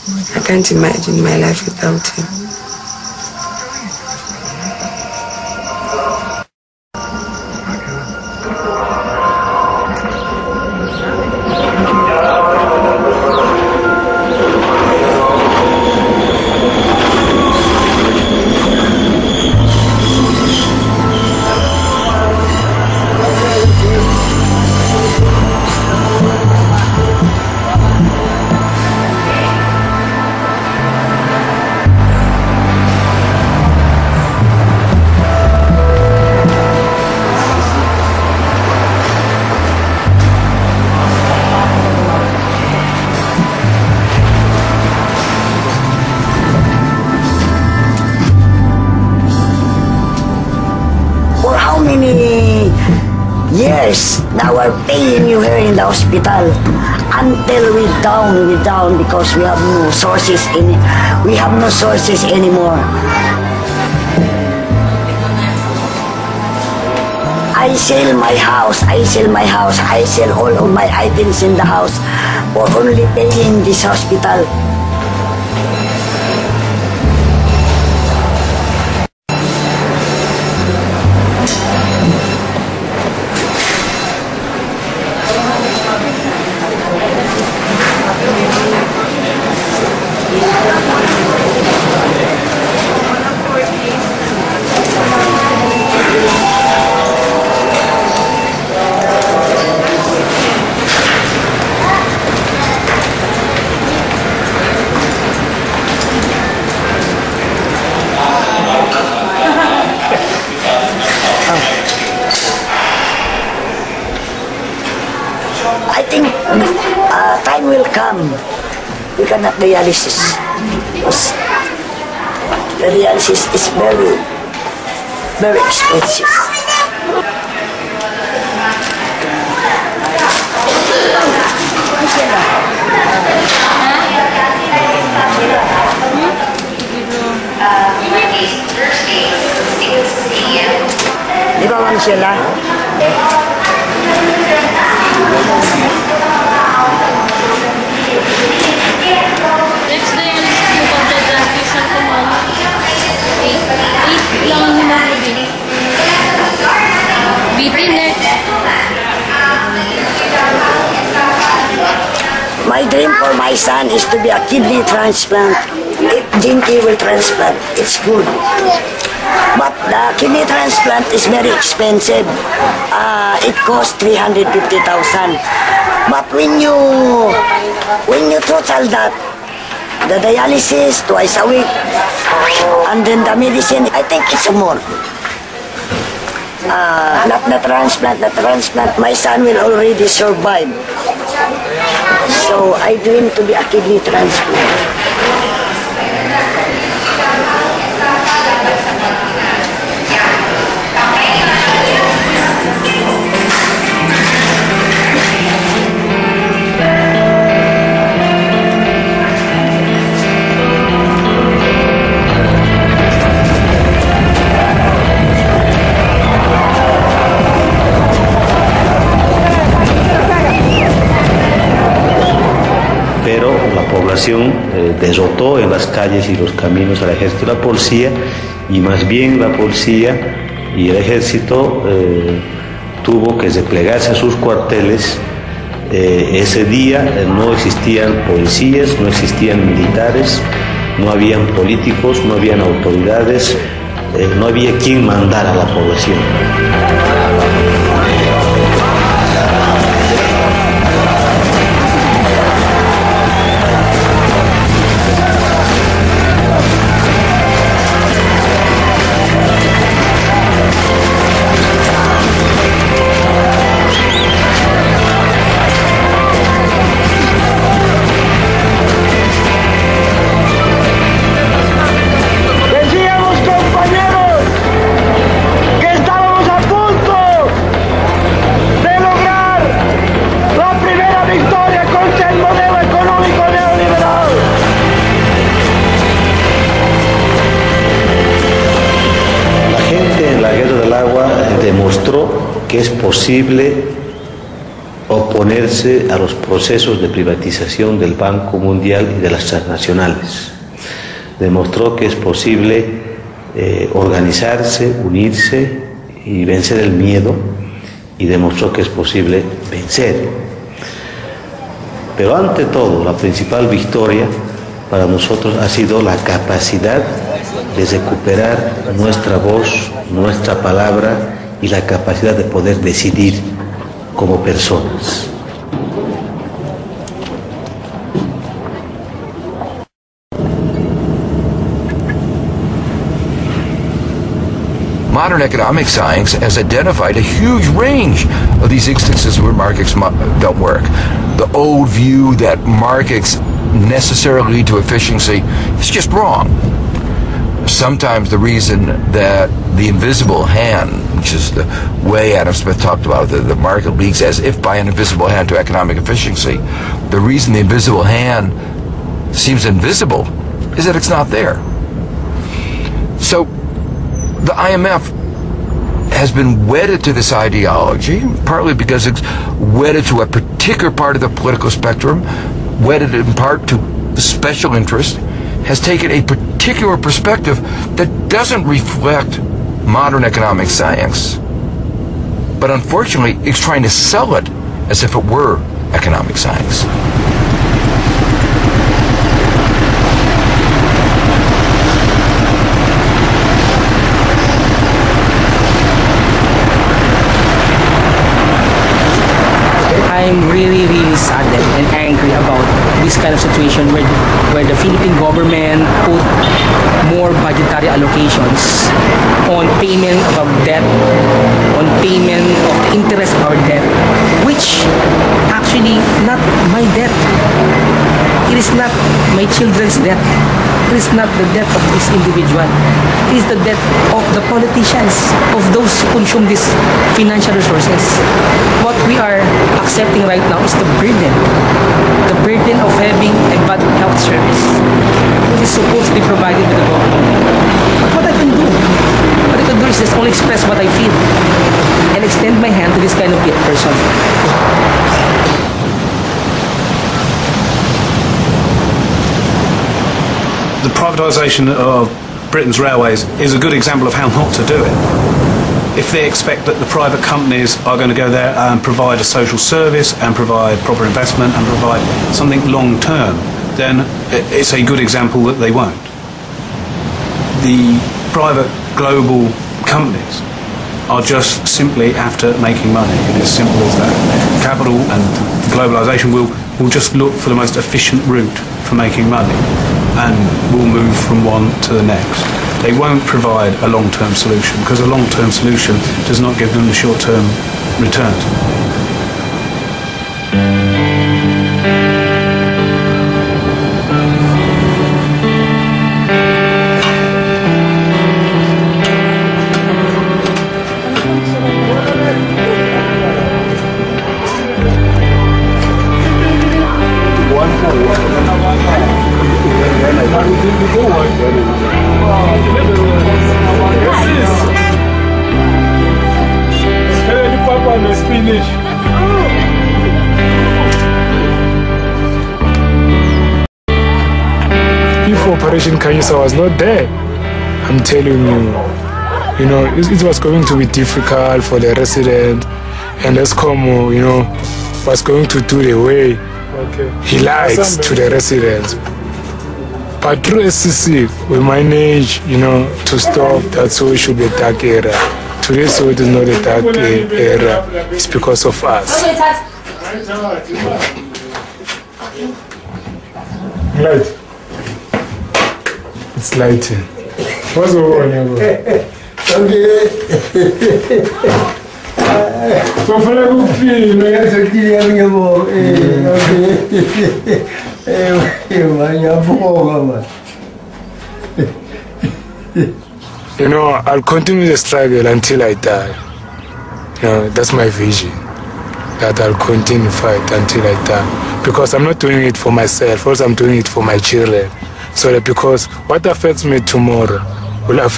I can't imagine my life without him. Years now we're paying you here in the hospital until we're down because we have no sources anymore. I sell my house, I sell all of my items in the house for only paying this hospital. I think time will come. We cannot dialysis. The dialysis is very, very expensive. Di ba man sila? Next day, alis ko pag-transfusion ko mo. 8 lang ang hinahabin. BP next. My dream for my son is to be a kidney transplant. If Jinky will transplant, it's good. But the kidney transplant is very expensive. It costs 350,000. But when you total that, the dialysis twice a week, and then the medicine, I think it's more. Not the transplant, my son will already survive. So I dream to be a kidney transplant. Pero la población derrotó en las calles y los caminos al ejército y la policía, y más bien la policía y el ejército tuvo que replegarse a sus cuarteles. Ese día no existían policías, no existían militares, no habían políticos, no habían autoridades, no había quien mandara a la población. Demostró que es posible oponerse a los procesos de privatización del Banco Mundial y de las transnacionales. Demostró que es posible organizarse, unirse y vencer el miedo, y demostró que es posible vencer. Pero ante todo, la principal victoria para nosotros ha sido la capacidad de recuperar nuestra voz, nuestra palabra y la capacidad de poder decidir como personas. Modern economic science has identified a huge range of these instances where markets don't work. The old view that markets necessarily lead to efficiency is just wrong. Sometimes the reason that the invisible hand, which is the way Adam Smith talked about, the market leads as if by an invisible hand to economic efficiency, the reason the invisible hand seems invisible is that it's not there. So the IMF has been wedded to this ideology, partly because it's wedded to a particular part of the political spectrum, wedded in part to special interest, has taken a particular perspective that doesn't reflect modern economic science. But unfortunately, it's trying to sell it as if it were economic science. I'm really saddened and angry about this kind of situation where the Philippine government put more budgetary allocations on payment of our debt, on payment of the interest of our debt, which actually not my debt. It is not my children's debt. It is not the debt of this individual. It is the debt of the politicians, of those who consume these financial resources. What we are accepting right now is the burden of having a bad health service, which is supposed to be provided to the government. But what I can do is just only express what I feel and extend my hand to this kind of person. The privatisation of Britain's railways is a good example of how not to do it. If they expect that the private companies are going to go there and provide a social service and provide proper investment and provide something long term, then it's a good example that they won't. The private global companies are just simply after making money. It is as simple as that. Capital and globalisation will just look for the most efficient route for making money and will move from one to the next. They won't provide a long-term solution because a long-term solution does not give them the short-term returns. If Operation Kanyisa was not there, I'm telling you know, it was going to be difficult for the resident, and Expone, you know, was going to do the way he likes to the residents. But through SCC, we managed, you know, to stop that, so it should be a dark area. Today, so it is not a dark area. It's because of us. Light. It's lighting. What's over on your so for a good feel, you know, I'll continue the struggle until I die. You know, that's my vision. That I'll continue to fight until I die. Because I'm not doing it for myself, also I'm doing it for my children. So that because what affects me tomorrow will affect